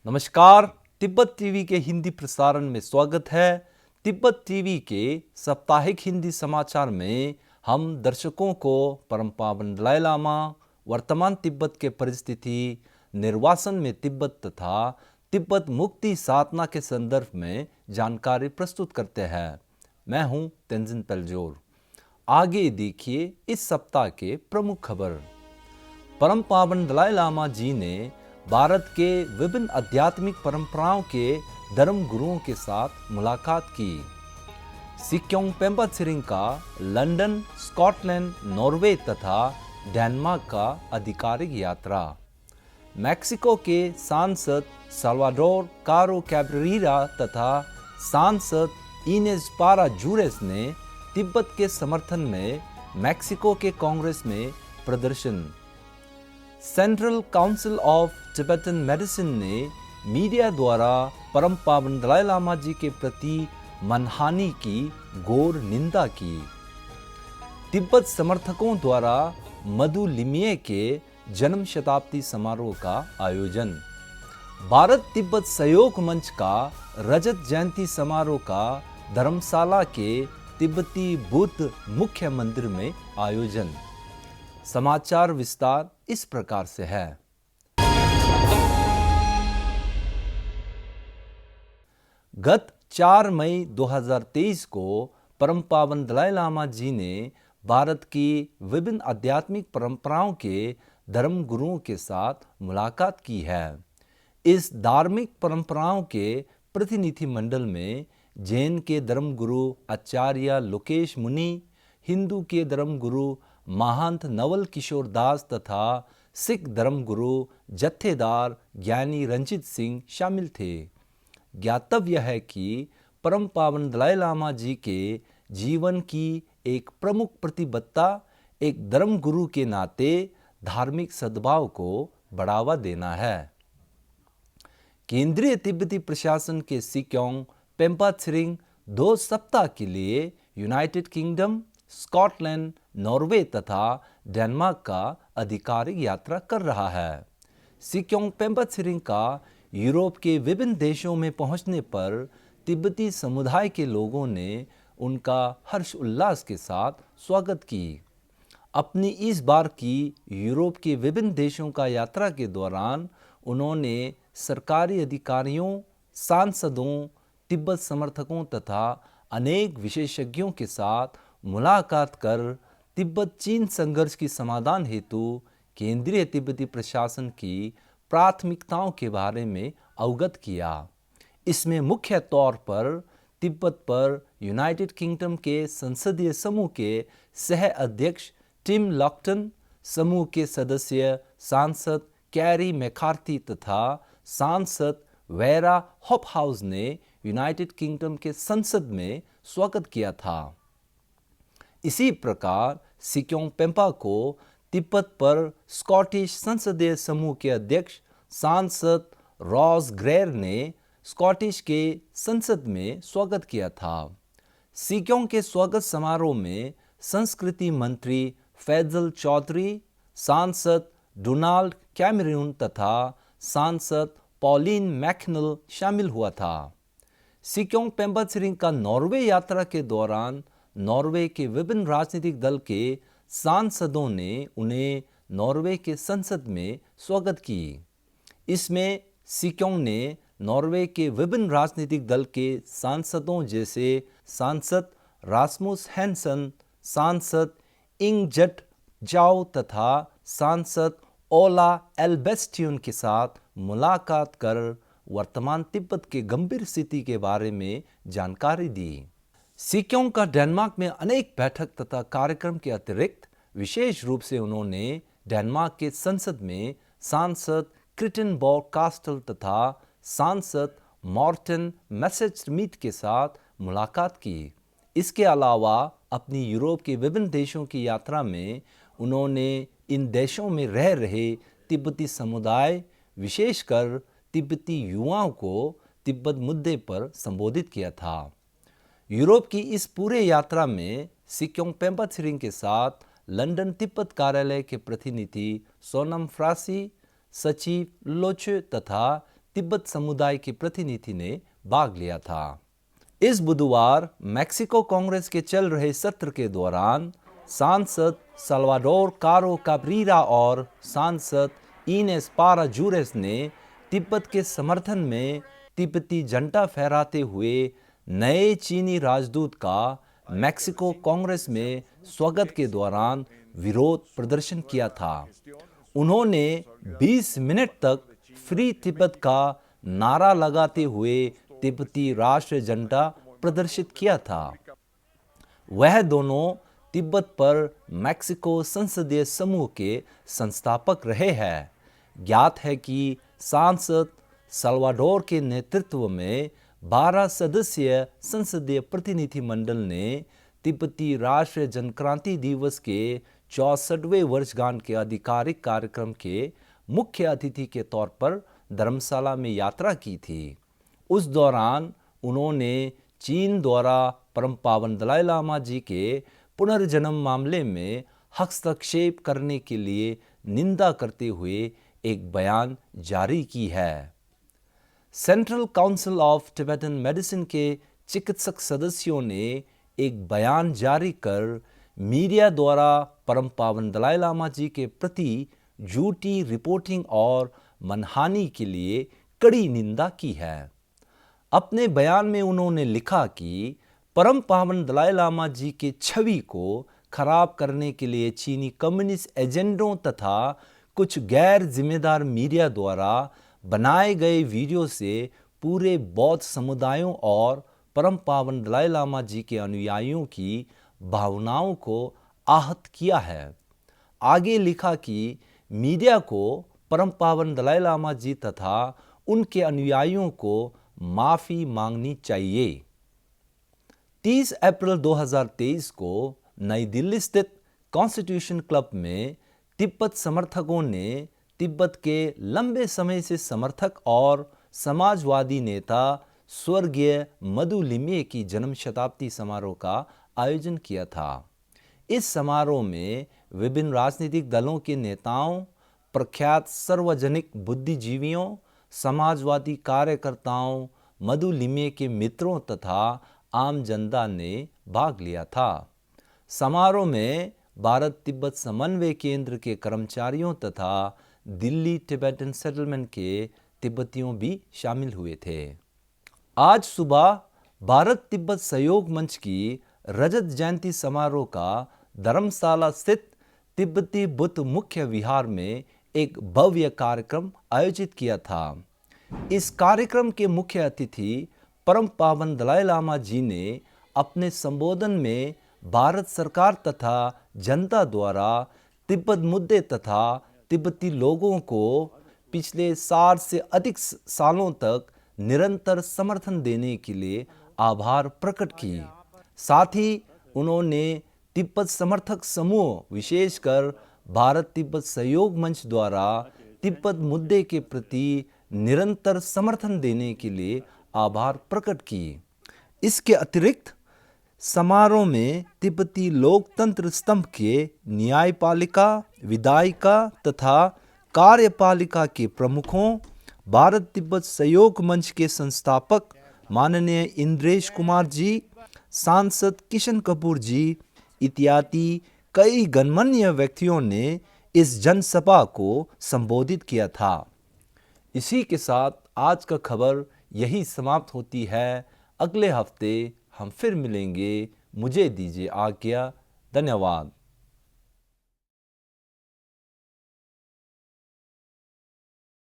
नमस्कार। तिब्बत टीवी के हिंदी प्रसारण में स्वागत है। तिब्बत टीवी के साप्ताहिक हिंदी समाचार में हम दर्शकों को परम पावन दलाई लामा, वर्तमान तिब्बत के परिस्थिति, निर्वासन में तिब्बत तथा तिब्बत मुक्ति साधना के संदर्भ में जानकारी प्रस्तुत करते हैं। मैं हूं तेंजिन पेलजोर। आगे देखिए इस सप्ताह के प्रमुख खबर। परम पावन दलाई लामा जी ने भारत के विभिन्न आध्यात्मिक परंपराओं के धर्म गुरुओं के साथ मुलाकात की। सिक्योंग पेम्पा त्सिरिंग का लंदन, स्कॉटलैंड, नॉर्वे तथा डेनमार्क का आधिकारिक यात्रा। मैक्सिको के सांसद साल्वाडोर कारो कैब्रेरा तथा सांसद इनेज पारा जूरेस ने तिब्बत के समर्थन में मैक्सिको के कांग्रेस में प्रदर्शन। Central council of Tibetan medicine ने मीडिया द्वारा परम पावन दलाई लामा जी के प्रति मनहानि की घोर निंदा की। तिब्बत समर्थकों द्वारा मधु लिमिये के जन्म शताब्दी समारोह का आयोजन। भारत तिब्बत सहयोग मंच का रजत जयंती समारोह का धर्मशाला के तिब्बती बुद्ध मुख्य मंदिर में आयोजन। समाचार विस्तार इस प्रकार से है। गत 4 मई 2023 को परम पावन दलाई लामा जी ने भारत की विभिन्न आध्यात्मिक परंपराओं के धर्म गुरुओं के साथ मुलाकात की है। इस धार्मिक परंपराओं के प्रतिनिधिमंडल में जैन के धर्मगुरु आचार्य लोकेश मुनि, हिंदू के धर्मगुरु महंत नवल किशोर दास तथा सिख धर्मगुरु जत्थेदार ज्ञानी रंजीत सिंह शामिल थे। ज्ञातव्य है कि परम पावन दलाई लामा जी के जीवन की एक प्रमुख प्रतिबद्धता एक धर्मगुरु के नाते धार्मिक सद्भाव को बढ़ावा देना है। केंद्रीय तिब्बती प्रशासन के सिक्योंग पेम्पा त्सिरिंग 2 सप्ताह के लिए यूनाइटेड किंगडम, स्कॉटलैंड, नॉर्वे तथा डेनमार्क का आधिकारिक यात्रा कर रहा है। सिक्योंग पेम्पा त्सिरिंग का यूरोप के विभिन्न देशों में पहुंचने पर तिब्बती समुदाय के लोगों ने उनका हर्ष उल्लास के साथ स्वागत की। अपनी इस बार की यूरोप के विभिन्न देशों का यात्रा के दौरान उन्होंने सरकारी अधिकारियों, सांसदों, तिब्बत समर्थकों तथा अनेक विशेषज्ञों के साथ मुलाकात कर तिब्बत चीन संघर्ष की समाधान हेतु केंद्रीय तिब्बती प्रशासन की प्राथमिकताओं के बारे में अवगत किया। इसमें मुख्य तौर पर तिब्बत पर यूनाइटेड किंगडम के संसदीय समूह के सह अध्यक्ष टिम लॉक्टन, समूह के सदस्य सांसद कैरी मैकार्थी तथा सांसद वेरा हॉपहाउस ने यूनाइटेड किंगडम के संसद में स्वागत किया था। इसी प्रकार सिक्योंग पेम्पा को तिब्बत पर स्कॉटिश संसदीय समूह के अध्यक्ष सांसद रॉस ग्रेर ने स्कॉटिश के संसद में स्वागत किया था। सिक्योंग के स्वागत समारोह में संस्कृति मंत्री फैजल चौधरी, सांसद डोनाल्ड कैमरून तथा सांसद पॉलिन मैकनल शामिल हुआ था। सिक्योंग पेम्पा त्सिरिंग का नॉर्वे यात्रा के दौरान नॉर्वे के विभिन्न राजनीतिक दल के सांसदों ने उन्हें नॉर्वे के संसद में स्वागत की। इसमें सिक्योंग ने नॉर्वे के विभिन्न राजनीतिक दल के सांसदों जैसे सांसद रासमुस हैंसन, सांसद इंगजट जाओ तथा सांसद ओला एल्बेस्ट्यून के साथ मुलाकात कर वर्तमान तिब्बत के गंभीर स्थिति के बारे में जानकारी दी। सिक्योंग का डेनमार्क में अनेक बैठक तथा कार्यक्रम के अतिरिक्त विशेष रूप से उन्होंने डेनमार्क के संसद में सांसद क्रिटेनबॉर्ग कास्टल तथा सांसद मॉर्टन मैसेचमीट के साथ मुलाकात की। इसके अलावा अपनी यूरोप के विभिन्न देशों की यात्रा में उन्होंने इन देशों में रह रहे तिब्बती समुदाय, विशेषकर तिब्बती युवाओं को तिब्बत मुद्दे पर संबोधित किया था। यूरोप की इस पूरे यात्रा में सिक्योंग पेम्पा त्सिरिंग के साथ लंदन तिब्बत कार्यालय के प्रतिनिधि सोनम फ्रासी, सचिव लोचे तथा तिब्बत समुदाय के प्रतिनिधि ने भाग लिया था। इस बुधवार मैक्सिको कांग्रेस के चल रहे सत्र के दौरान सांसद साल्वाडोर कारो काब्रीरा और सांसद इनेस पारा जूरेस ने तिब्बत के समर्थन में तिब्बती झंडा फहराते हुए नए चीनी राजदूत का मैक्सिको कांग्रेस में स्वागत के दौरान विरोध प्रदर्शन किया था। उन्होंने 20 मिनट तक फ्री तिब्बत का नारा लगाते हुए तिब्बती राष्ट्रीय झंडा प्रदर्शित किया था। वह दोनों तिब्बत पर मैक्सिको संसदीय समूह के संस्थापक रहे हैं। ज्ञात है कि सांसद साल्वाडोर के नेतृत्व में 12 सदस्यीय संसदीय प्रतिनिधिमंडल ने तिब्बती राष्ट्रीय जनक्रांति दिवस के 64वें वर्षगांठ के आधिकारिक कार्यक्रम के मुख्य अतिथि के तौर पर धर्मशाला में यात्रा की थी। उस दौरान उन्होंने चीन द्वारा परम पावन दलाई लामा जी के पुनर्जन्म मामले में हस्तक्षेप करने के लिए निंदा करते हुए एक बयान जारी की है। Central council of Tibetan medicine के चिकित्सक सदस्यों ने एक बयान जारी कर मीडिया द्वारा परम पावन दलाई लामा जी के प्रति झूठी रिपोर्टिंग और मनहानि के लिए कड़ी निंदा की है। अपने बयान में उन्होंने लिखा कि परम पावन दलाई लामा जी के छवि को खराब करने के लिए चीनी कम्युनिस्ट एजेंडों तथा कुछ गैर जिम्मेदार मीडिया द्वारा बनाए गए वीडियो से पूरे बौद्ध समुदायों और परम पावन दलाई लामा जी के अनुयायियों की भावनाओं को आहत किया है। आगे लिखा कि मीडिया को परम पावन दलाई लामा जी तथा उनके अनुयायियों को माफी मांगनी चाहिए। 30 अप्रैल 2023 को नई दिल्ली स्थित कॉन्स्टिट्यूशन क्लब में तिब्बत समर्थकों ने तिब्बत के लंबे समय से समर्थक और समाजवादी नेता स्वर्गीय मधु लिम्ये की जन्म शताब्दी समारोह का आयोजन किया था। इस समारोह में विभिन्न राजनीतिक दलों के नेताओं, प्रख्यात सार्वजनिक बुद्धिजीवियों, समाजवादी कार्यकर्ताओं, मधु लिम्ये के मित्रों तथा आम जनता ने भाग लिया था। समारोह में भारत तिब्बत समन्वय केंद्र के कर्मचारियों तथा दिल्ली टिबेटन सेटलमेंट के तिब्बतियों भी शामिल हुए थे। आज सुबह भारत तिब्बत सहयोग मंच की रजत जयंती समारोह का धर्मशाला स्थित तिब्बती बुद्ध मुख्य विहार में एक भव्य कार्यक्रम आयोजित किया था। इस कार्यक्रम के मुख्य अतिथि परम पावन दलाई लामा जी ने अपने संबोधन में भारत सरकार तथा जनता द्वारा तिब्बत मुद्दे तथा तिब्बती लोगों को पिछले 60 से अधिक सालों तक निरंतर समर्थन देने के लिए आभार प्रकट की। साथ ही उन्होंने तिब्बत समर्थक समूह विशेषकर भारत तिब्बत सहयोग मंच द्वारा तिब्बत मुद्दे के प्रति निरंतर समर्थन देने के लिए आभार प्रकट की। इसके अतिरिक्त समारोह में तिब्बती लोकतंत्र स्तंभ के न्यायपालिका, विधायिका तथा कार्यपालिका के प्रमुखों, भारत तिब्बत सहयोग मंच के संस्थापक माननीय इंद्रेश कुमार जी, सांसद किशन कपूर जी इत्यादि कई गणमान्य व्यक्तियों ने इस जनसभा को संबोधित किया था। इसी के साथ आज का खबर यही समाप्त होती है। अगले हफ्ते हम फिर मिलेंगे। मुझे दीजिए आज्ञा। धन्यवाद।